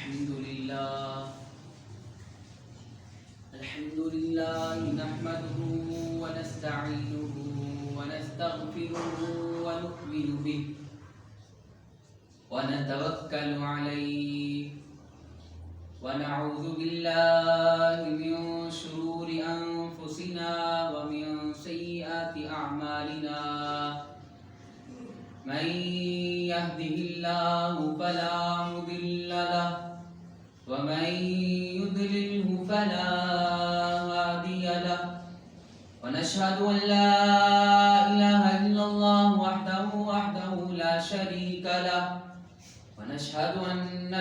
الحمد لله نحمده ونستعينه ونستغفره ونؤمن به ونتوكل عليه ونعوذ بالله من شرور أنفسنا ومن سيئات أعمالنا من يهده الله فلا مضل له ومن يضلله فلا هادي له ونشهد أن لا إله إلا الله وحده لا شريك له ونشهد أن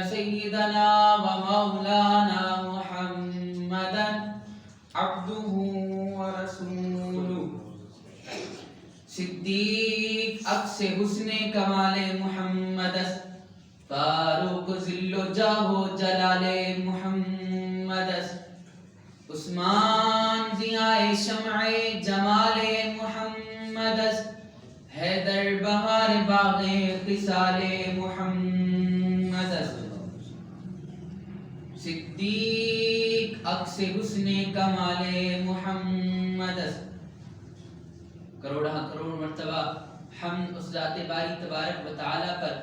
سيدنا ومولانا محمدا عبده ورسوله صدیق عکس حسن کمال محمد فاروق ذل جاہ و جلال محمد عثمان ضیاء شمع جمال محمد حیدر بہار باغ خصال محمد صدیق عکس حسن کمال محمد کروڑ مرتبہ حمد اس ذات باری تبارک و تعالی پر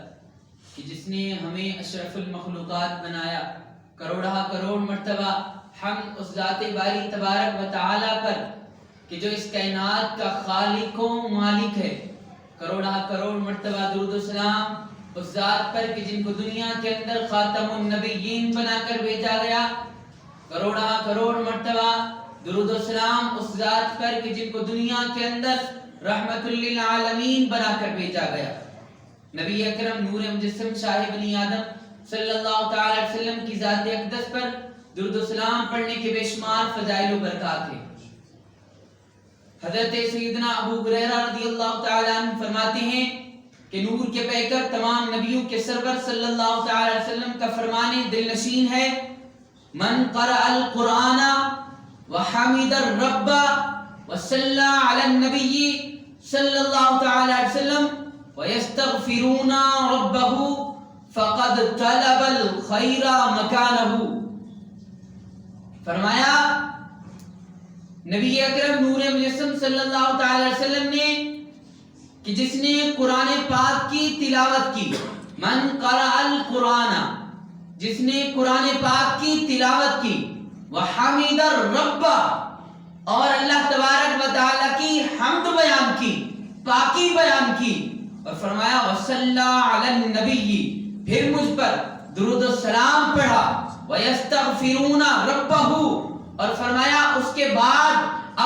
کہ جس نے ہمیں اشرف المخلوقات بنایا. کروڑ مرتبہ حمد اس ذات باری تبارک و تعالی پر کہ جو اس کائنات کا خالق و مالک ہے. کروڑ مرتبہ درود و سلام اس ذات پر کہ جن کو دنیا کے اندر خاتم النبیین بنا کر بھیجا گیا. کروڑ مرتبہ درود و سلام اس ذات پر کہ جن کو دنیا کے اندر رحمت للعالمین بنا کر بھیجا گیا. نبی اکرم نور مجسم شاہ بنی آدم صلی اللہ تعالی علیہ وسلم کی ذات اقدس پر درود و سلام پڑھنے کے بے شمار فضائل و برکات ہیں. حضرت سیدنا ابو ہریرہ رضی اللہ تعالی عنہ فرماتے ہیں کہ نور کے پیکر تمام نبیوں کے سرور صلی اللہ تعالی علیہ وسلم کا فرمان دل نشین ہے: من قرأ القرآن وحمد الرب وصلى على النبي صلى الله تعالى عليه وسلم ويستغفرون ربه فقد طلب الخير مكانه. فرمایا نبی اکرم نور مجسم صلی اللہ تعالی علیہ وسلم نے کہ جس نے قرآن پاک کی تلاوت کی، من قرأ القرآن، جس نے قرآن پاک کی تلاوت کی، وحمد الرب، اور اللہ تبارک و تعالی کی حمد بیان کی، پاکی بیان کی، اور فرمایا وصلی علی النبی، پھر مجھ پر درود و سلام پڑھا، ویستغفرون ربہ، اور فرمایا اس کے بعد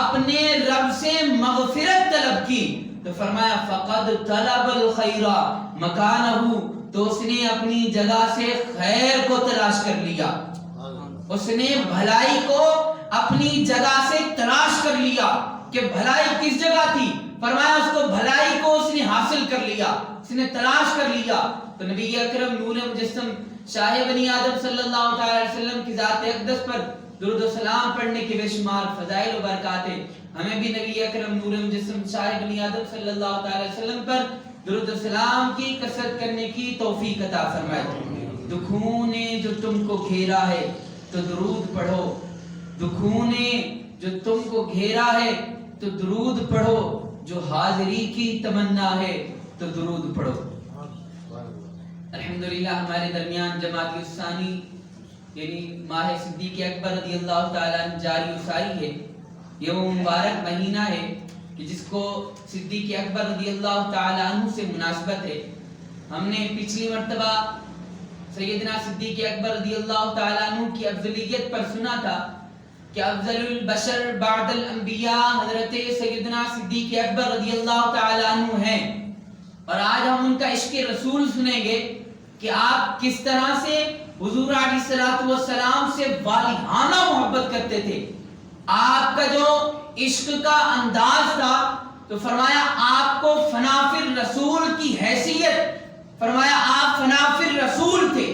اپنے رب سے مغفرت طلب کی، تو فرمایا فقد طلب الخیر مکانہ، تو اس نے اپنی جگہ سے خیر کو تلاش کر لیا، اس نے بھلائی کو اپنی جگہ سے تلاش کر لیا. کہ بھلائی کس جگہ تھی؟ فرمایا اس کو بھلائی کو اس نے حاصل کر لیا، اس نے تلاش کر لیا. تو نبی اکرم نور مجسم شاہ بنی آدم صلی اللہ تعالی علیہ وسلم کی ذات اقدس پر درود و سلام پڑھنے کے بے شمار فضائل و برکات ہیں. ہمیں بھی نبی اکرم نور مجسم شاہ بنی آدم صلی اللہ تعالی علیہ وسلم پر درود و سلام کی کثرت کرنے کی توفیق عطا فرمائے. دکھوں نے جو تم کو گھیرا ہے تو درود پڑھو، دکھوں نے جو تم کو گھیرا ہے تو درود پڑھو، جو حاضری کی تمنا ہے تو درود پڑھو. الحمدللہ ہمارے درمیان جماعت الثانی یعنی ماہ صدیق اکبر رضی اللہ تعالیٰ عنہ جاری و ساری ہے. یہ وہ مبارک مہینہ ہے کہ جس کو صدیق اکبر رضی اللہ تعالیٰ عنہ سے مناسبت ہے. ہم نے پچھلی مرتبہ سیدنا صدیق اکبر رضی اللہ تعالیٰ عنہ کی افضلیت پر سنا تھا کہ افضل البشر بعد الانبیاء حضرت سیدنا صدیق اکبر رضی اللہ تعالیٰ عنہ ہیں. اور آج ہم ان کا عشق رسول سنیں گے کہ آپ کس طرح سے حضور علیہ السلام سے والہانہ محبت کرتے تھے. آپ کا جو عشق کا انداز تھا تو فرمایا آپ کو فنافر رسول کی حیثیت، فرمایا آپ فنافر رسول تھے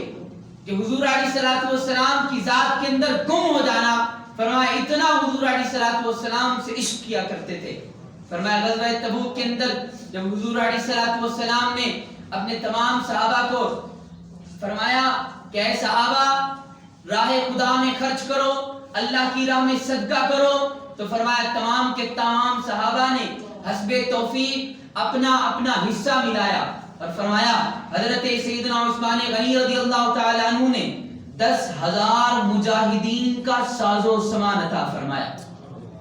کہ حضور علیہ السلام کی ذات کے اندر گم ہو جانا. فرمایا اتنا حضور علیہ السلام سے عشق کیا کرتے تھے. فرمایا غزوہ تبوک کے اندر جب حضور علیہ السلام نے اپنے تمام صحابہ کو فرمایا کہ اے صحابہ راہ خدا میں خرچ کرو، اللہ کی راہ میں صدقہ کرو، تو فرمایا تمام کے تمام صحابہ نے حسب توفیق اپنا اپنا حصہ ملایا، اور فرمایا حضرت سیدنا عثمان غنی رضی اللہ تعالی عنہ نے 10,000 مجاہدین کا ساز و سامان عطا فرمایا۔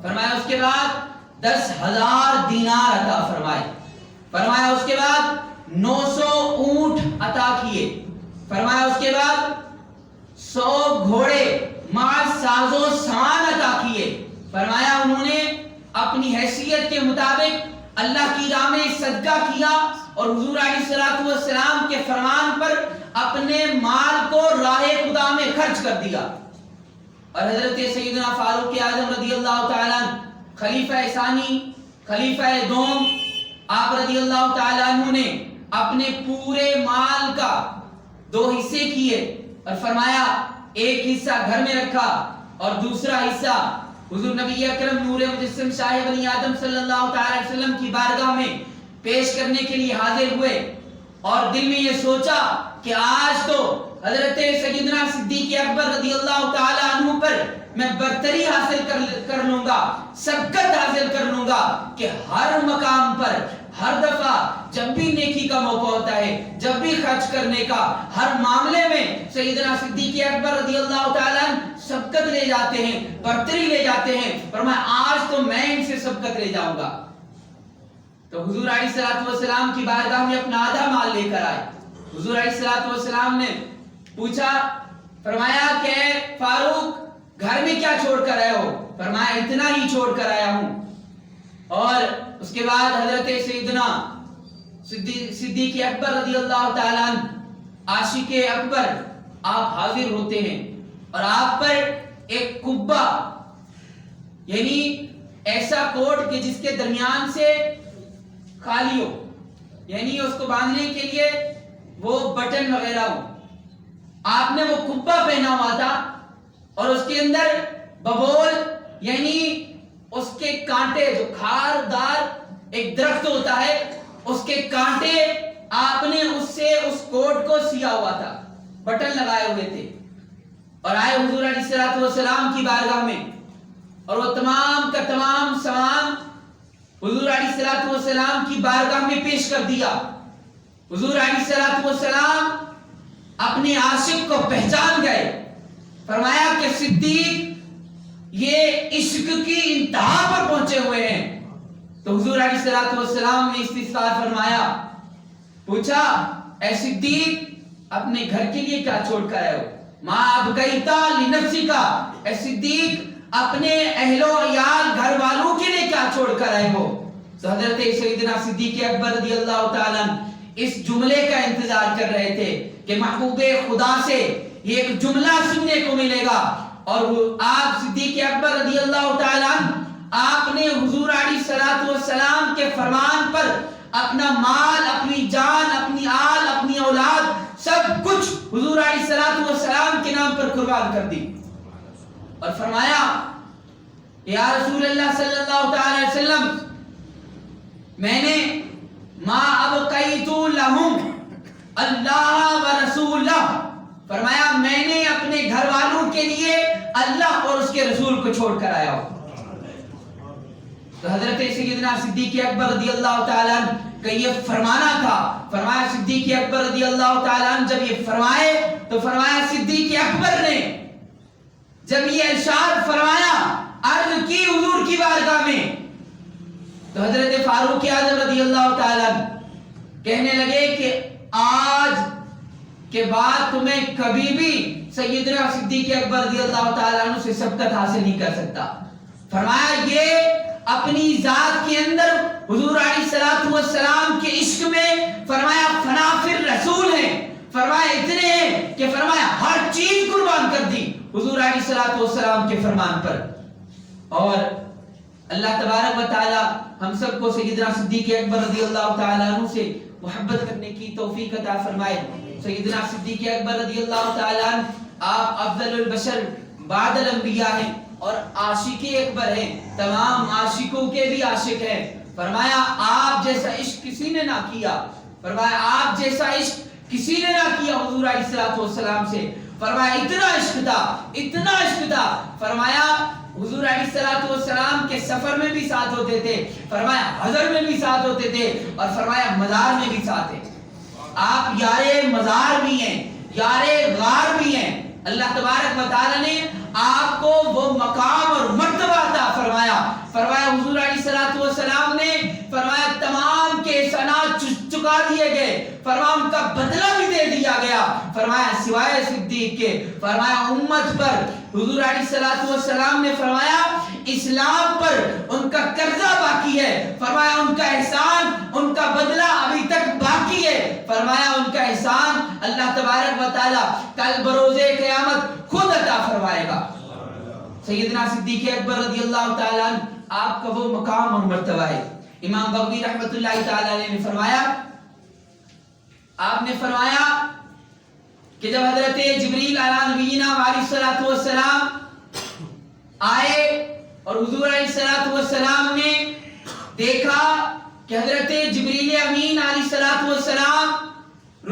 فرمایا اس کے بعد 10,000 دینار عطا فرمائے، فرمایا اس کے بعد 900 اونٹ عطا کیے، فرمایا اس کے بعد 100 گھوڑے مع ساز و سامان عطا کیے، فرمایا انہوں نے اپنی حیثیت کے مطابق اللہ کی راہ میں صدقہ کیا اور حضور علیہ السلام کے فرمان پر اپنے مال کو راہ خدا میں خرچ کر دیا۔ اور حضرت سیدنا فاروق اعظم رضی اللہ تعالیٰ عنہ خلیفہ ثانی، خلیفہ دوم، آپ رضی اللہ تعالیٰ عنہ نے اپنے پورے مال کا 2 حصے کیے، اور فرمایا ایک حصہ گھر میں رکھا اور دوسرا حصہ حضور نبی اکرم نور مجسم شاہ بنی آدم صلی اللہ تعالی وسلم کی بارگاہ میں پیش کرنے کے لیے حاضر ہوئے، اور دل میں یہ سوچا کہ آج تو حضرت سیدنا صدیق اکبر رضی اللہ تعالی عنہ پر میں برتری حاصل کر لوں گا، سبقت حاصل کر لوں گا کہ ہر مقام پر ہر دفعہ جب بھی نیکی کا موقع ہوتا ہے، جب بھی خرچ کرنے کا، ہر معاملے میں سیدنا صدیق اکبر رضی اللہ تعالیٰ عنہ سبقت لے جاتے ہیں، برتری لے جاتے ہیں، فرمایا آج تو میں ان سے سبقت لے جاؤں گا۔ تو حضور علیہ السلام کی بارگاہ میں اپنا آدھا مال لے کر آئے۔ حضور علیہ السلام نے پوچھا، فرمایا کہ فاروق گھر میں کیا چھوڑ کر آئے ہو؟ فرمایا اتنا ہی چھوڑ کر آیا ہوں۔ اور اس کے بعد حضرت سیدنا صدیق اکبر رضی اللہ تعالیٰ عنہ عاشق اکبر آپ حاضر ہوتے ہیں، اور آپ پر ایک قبہ یعنی ایسا کوٹ کہ جس کے درمیان سے خالی ہو، یعنی اس کو باندھنے کے لیے وہ بٹن وغیرہ ہو، آپ نے وہ قبہ پہنا ہوا تھا، اور اس کے اندر ببول یعنی اس کے کانٹے، جو کھاردار ایک درخت ہوتا ہے، اس کے کانٹے آپ نے اس سے اس کوٹ کو سیا ہوا تھا، بٹن لگائے ہوئے تھے، اور آئے حضور علیہ السلام کی بارگاہ میں، اور وہ تمام کا تمام سامان حضور علیہ السلام کی بارگاہ میں پیش کر دیا۔ حضور علیہ السلام اپنے عاشق کو پہچان گئے، فرمایا کہ صدیق یہ عشق کی انتہا پر پہنچے ہوئے ہیں۔ تو حضور علیہ السلام نے استفسار فرمایا، پوچھا اے صدیق اپنے گھر کے لیے کیا چھوڑ کر آئے ہو؟ ما ابقیت لنفسک، اے صدیق اپنے اہل و عیال گھر والوں کے لیے کیا چھوڑ کر آئے ہو؟ تو حضرت سیدنا صدیق اکبر رضی اللہ تعالیٰ اس جملے کا انتظار کر رہے تھے کہ محبوب خدا سے یہ ایک جملہ سننے کو ملے گا، اور آپ صدیق اکبر رضی اللہ تعالیٰ آپ نے حضور علیہ السلام کے فرمان پر اپنا مال، اپنی جان، اپنی آل، اپنی اولاد سب کچھ حضور علیہ السلام کے نام پر قربان کر دی، اور فرمایا یا رسول اللہ صلی اللہ تعالی وسلم میں نے ما ابقیت لہم اللہ و رسولہ، فرمایا میں نے اپنے گھر والوں کے لیے اللہ اور اس کے رسول کو چھوڑ کر آیا ہوں۔ تو حضرت سیدنا صدیق اکبر رضی اللہ تعالیٰ عنہ کا یہ فرمانا تھا، فرمایا صدیق اکبر رضی اللہ تعالیٰ عنہ جب یہ فرمائے تو فرمایا صدیق اکبر نے جب یہ ارشاد فرمایا عرض کی حضور کی بارگاہ میں، تو حضرت فاروق اعظم رضی اللہ تعالیٰ عنہ کہنے لگے کہ آج کے بعد تمہیں کبھی بھی سیدنا صدیق اکبر رضی اللہ تعالیٰ عنہ سے سبقت حاصل نہیں کر سکتا۔ فرمایا یہ اپنی ذات کے اندر حضور علیہ السلام کے عشق میں فرمایا فنا فی الرسول ہیں، فرمایا اتنے ہیں کہ فرمایا ہر چیز قربان کر دی حضور علیہ السلام کے فرمان پر۔ اور اللہ تبارک و تعالی ہم سب کو سیدنا صدیق اکبر رضی اللہ تعالیٰ عنہ سے محبت کرنے کی توفیق عطا فرمائے۔ سیدنا صدیق اکبر رضی اللہ تعالیٰ عنہ آپ افضل البشر بعد الانبیاء ہیں اور عاشق اکبر ہیں، تمام عاشقوں کے بھی عاشق ہیں۔ فرمایا آپ جیسا عشق کسی نے نہ کیا، فرمایا آپ جیسا عشق کسی نے نہ کیا حضور علیہ الصلوۃ والسلام سے. فرمایا اتنا عشق تھا. فرمایا حضور علیہ الصلوۃ والسلام کے سفر میں بھی ساتھ ہوتے تھے, فرمایا حضر میں بھی ساتھ ہوتے تھے, اور فرمایا مزار میں بھی ساتھ ہیں. آپ یارے مزار بھی ہیں, یارے غار بھی ہیں. اللہ تبارک و تعالی نے آپ کو وہ مقام اور مرتبہ عطا فرمایا. فرمایا حضور علیہ الصلوۃ والسلام نے فرمایا تمام کے احسانات چکا دیے گئے, فرمایا ان کا بدلہ بھی دے دیا گیا. فرمایا سوائے صدیق کے. فرمایا امت پر حضور علیہ الصلوۃ والسلام نے فرمایا اسلام پر ان کا قرضہ باقی ہے. فرمایا ان کا احسان, ان کا بدلہ ابھی تک باقی ہے. فرمایا ان کا احسان اللہ تبارک و تعالی کل بروز قیامت خود عطا فرمائے گا. سیدنا صدیق اکبر رضی اللہ تعالیٰ عنہ آپ کا وہ مقام اور مرتبہ ہے. امام بغوی رحمۃ اللہ تعالیٰ علیہ نے فرمایا, آپ نے فرمایا کہ جب حضرت جبریل علیہ نبینا علیہ الصلوۃ والسلام آئے اور حضور علیہ الصلوۃ والسلام نے دیکھا کہ حضرت جبریل امین علیہ الصلوۃ والسلام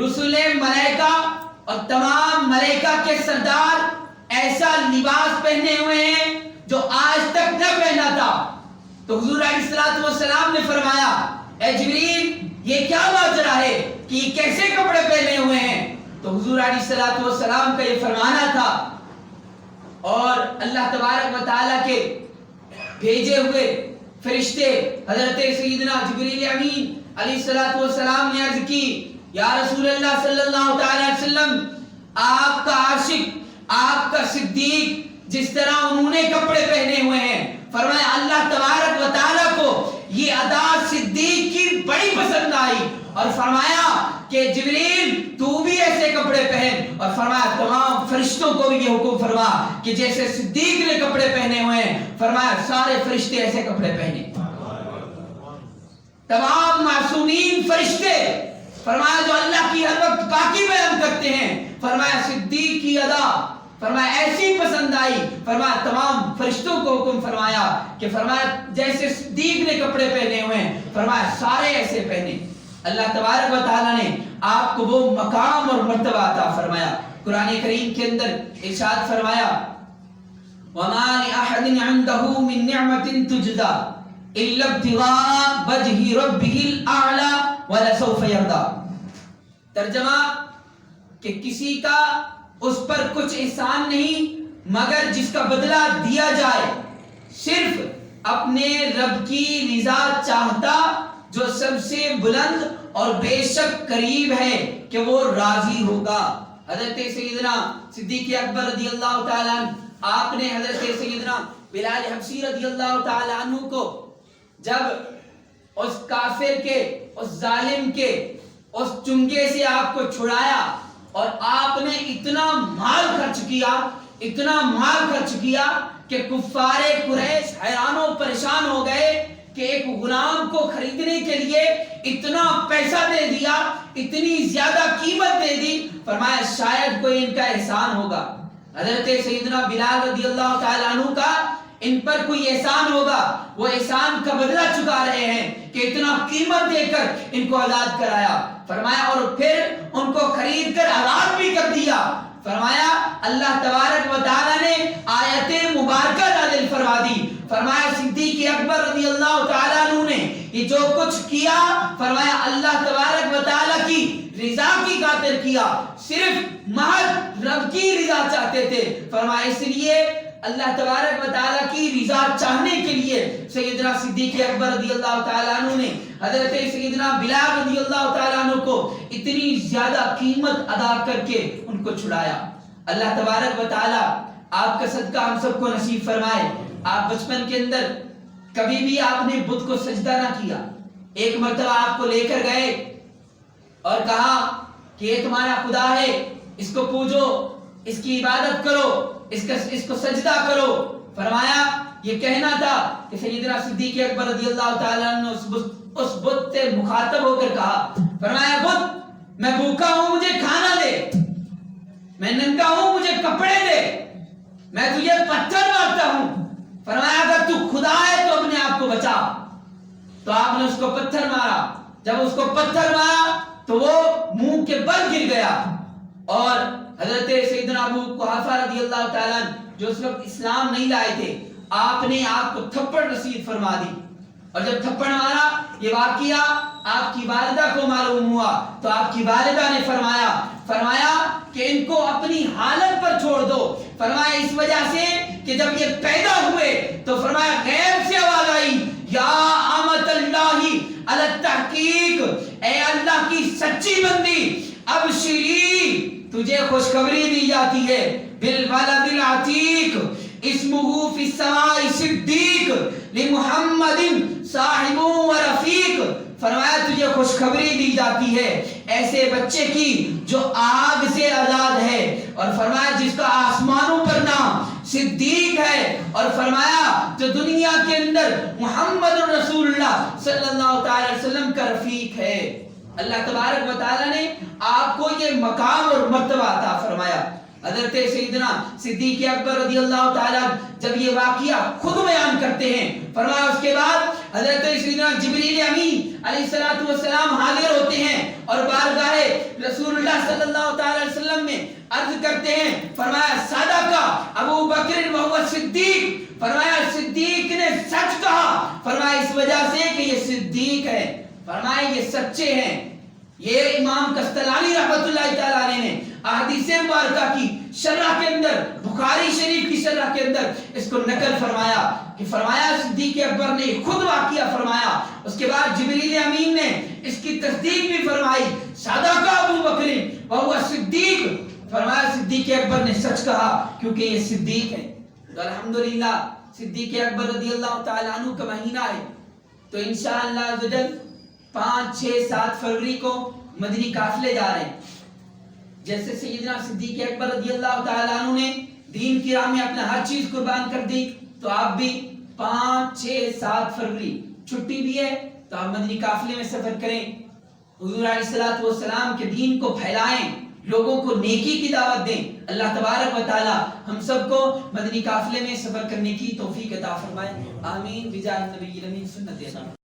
رسول ملائکہ اور تمام ملائکہ کے سردار ایسا لباس پہنے ہوئے ہیں جو آج تک نہ پہنا تھا. تو حضور علیہ الصلوۃ والسلام نے فرمایا اے جبریل یہ کیا ماجرا ہے کہ یہ کیسے کپڑے پہنے ہوئے ہیں؟ تو حضور علیہ الصلوۃ والسلام کا یہ فرمانا تھا, اور اللہ تبارک و تعالیٰ کے بھیجے ہوئے فرشتے حضرت سیدنا جبریل امین علیہ الصلوۃ والسلام نے عرض کی یا رسول اللہ صلی اللہ تعالی وسلم, آپ کا عاشق, آپ کا صدیق جس طرح انہوں نے کپڑے پہنے ہوئے ہیں, فرمایا اللہ تبارک و تعالیٰ کو یہ ادا صدیق کی بڑی پسند آئی, اور فرمایا کہ جبریل تو بھی ایسے کپڑے پہن, اور فرمایا تمام فرشتوں کو بھی یہ حکم فرما کہ جیسے صدیق نے کپڑے پہنے ہوئے ہیں فرمایا سارے فرشتے ایسے کپڑے پہنے. تمام معصومین فرشتے فرمایا جو اللہ کی ہر وقت پاکی بیان کرتے ہیں, فرمایا صدیق کی ادا فرمایا ایسی پسند آئی. فرمایا تمام فرشتوں کو حکم فرمایا کہ فرمایا جیسے صدیق نے کپڑے پہنے ہوئے ہیں فرمایا سارے ایسے پہنے. اللہ تبارک و تعالیٰ نے آپ کو وہ مقام اور مرتبہ عطا فرمایا. قرآن کریم کے اندر ارشاد فرمایا وَمَا لِأَحَدٍ عِنْدَهُ مِن نِعْمَةٍ تُجْزَى إِلَّا ابْتِغَاءَ وَجْهِ رَبِّهِ الْأَعْلَى وَلَسَوْفَ يَرْضَى. ترجمہ کہ کسی کا اس پر کچھ احسان نہیں مگر جس کا بدلہ دیا جائے, صرف اپنے رب کی رضا چاہتا جو سب سے بلند اور بے شک قریب ہے کہ وہ راضی ہوگا. حضرت سیدنا صدیق اکبر رضی اللہ تعالیٰ عنہ, آپ نے حضرت سیدنا بلال حبشی رضی اللہ تعالیٰ عنہ کو جب اس کافر کے, اس ظالم کے, اس چنگے سے آپ کو چھڑایا اور آپ نے اتنا مال خرچ کیا کہ کفار قریش حیران و پریشان ہو گئے کہ ایک غلام کو خریدنے کے لیے اتنا پیسہ دے دیا, اتنی زیادہ قیمت دے دی. فرمایا شاید کوئی ان کا احسان ہوگا. حضرت سیدنا بلال رضی اللہ تعالیٰ عنہ کا ان پر کوئی احسان ہوگا, وہ احسان کا بدلہ چکا رہے ہیں کہ اتنا قیمت دے کر ان کو آزاد کرایا. فرمایا اور پھر ان کو خرید کر آزاد بھی کر دیا. فرمایا اللہ تبارک و تعالیٰ نے آیت مبارکہ نازل فرما دی. فرمایا صدیق اکبر رضی اللہ تعالیٰ عنہ نے یہ جو کچھ کیا فرمایا اللہ تبارک و تعالیٰ کی رضا کی خاطر کیا, صرف محض رب کی رضا چاہتے تھے. فرمایا اس لیے اللہ تبارک و تعالیٰ کی رضا چاہنے کے لیے سیدنا صدیق اکبر رضی اللہ تعالیٰ عنہ نے حضرت سیدنا بلال رضی اللہ تعالیٰ عنہ کو اتنی زیادہ قیمت ادا کر کے ان کو چھڑایا. اللہ تبارک و تعالیٰ آپ کا صدقہ ہم سب کو نصیب فرمائے. آپ بچپن کے اندر کبھی بھی آپ نے بت کو سجدہ نہ کیا. ایک مرتبہ آپ کو لے کر گئے اور کہا کہ یہ تمہارا خدا ہے, اس کو پوجو, اس کی عبادت کرو, اس کو سجدہ کرو. فرمایا یہ کہنا تھا کہ سیدنا صدیق اکبر رضی اللہ تعالیٰ عنہ اس بت سے مخاطب ہو کر کہا, فرمایا بت میں بھوکا ہوں مجھے کھانا دے, میں ننگا ہوں مجھے کپڑے دے, میں تجھے پتھر مارتا ہوں. فرمایا اگر تو خدا ہے تو اپنے آپ کو بچا. تو آپ نے اس کو پتھر مارا. جب اس کو پتھر مارا تو وہ منہ کے بل گر گیا. اور حضرت سیدنا ابو قحافہ رضی اللہ تعالیٰ جو اس وقت اسلام نہیں لائے تھے, آپ نے آپ کو تھپڑ رسید فرما دی. اور جب تھپڑ مارا, یہ واقعہ آپ کی والدہ کو معلوم ہوا تو آپ کی والدہ نے فرمایا کہ ان کو اپنی حالت پر چھوڑ دو. فرمایا اس وجہ سے کہ جب یہ پیدا ہوئے تو فرمایا غیب سے آواز آئی, یا امت اللہ علی التحقیق, اے اللہ کی سچی بندی, ابشری, تجھے خوشخبری دی جاتی ہے, بالولد العتیق اسمہ فی السماء صدیق لمحمد صاحب و رفیق. فرمایا تجھے خوشخبری دی جاتی ہے ایسے بچے کی جو آگ سے آزاد ہے, اور فرمایا جس کا آسمانوں پر نام صدیق ہے, اور فرمایا جو دنیا کے اندر محمد رسول اللہ صلی اللہ تعالی وسلم کا رفیق ہے. اللہ تبارک و تعالی نے آپ کو یہ مقام اور مرتبہ عطا فرمایا. حضرت سیدنا صدیق اکبر رضی اللہ تعالیٰ جب یہ واقعہ خود بیان کرتے ہیں, فرمایا اس کے بعد حضرت سیدنا جبریل امین علیہ السلام حاضر ہوتے ہیں اور بارگاہ رسول اللہ صلی اللہ تعالی وسلم میں عرض کرتے ہیں. فرمایا صدق ابو بکر وہو صدیق, فرمایا صدیق نے سچ کہا. فرمایا اس وجہ سے کہ یہ صدیق ہے, فرمایا یہ سچے ہیں. یہ امام کستلانی رحمت اللہ تعالیٰ علیہ نے احادیث مبارکہ کی شرح کے اندر, بخاری شریف کی شرح کے اندر اس کو نقل فرمایا کہ فرمایا صدیق اکبر نے خود واقعہ فرمایا. اس کے بعد جبریل امین نے اس کی تصدیق بھی فرمائی, صدق ابو بکر وہو صدیق, فرمایا صدیق اکبر نے سچ کہا کیونکہ یہ صدیق ہے. تو الحمدللہ صدیق اکبر رضی اللہ تعالیٰ عنہ کا مہینہ ہے, تو انشاءاللہ عزوجل 5, 6, 7 فروری کو مدنی قافلے جا رہے ہیں. جیسے سیدنا صدیق اکبر رضی اللہ تعالیٰ عنہ نے دین کی راہ میں اپنا ہر چیز قربان کر دی, تو آپ بھی 5, 6, 7 فروری چھٹی بھی ہے تو آپ مدنی قافلے میں سفر کریں, حضور علیہ السلام کے دین کو پھیلائیں, لوگوں کو نیکی کی دعوت دیں. اللہ تبارک و تعالی ہم سب کو مدنی قافلے میں سفر کرنے کی توفیق عطا فرمائے. آمین بجاہ نبی الامین سنت.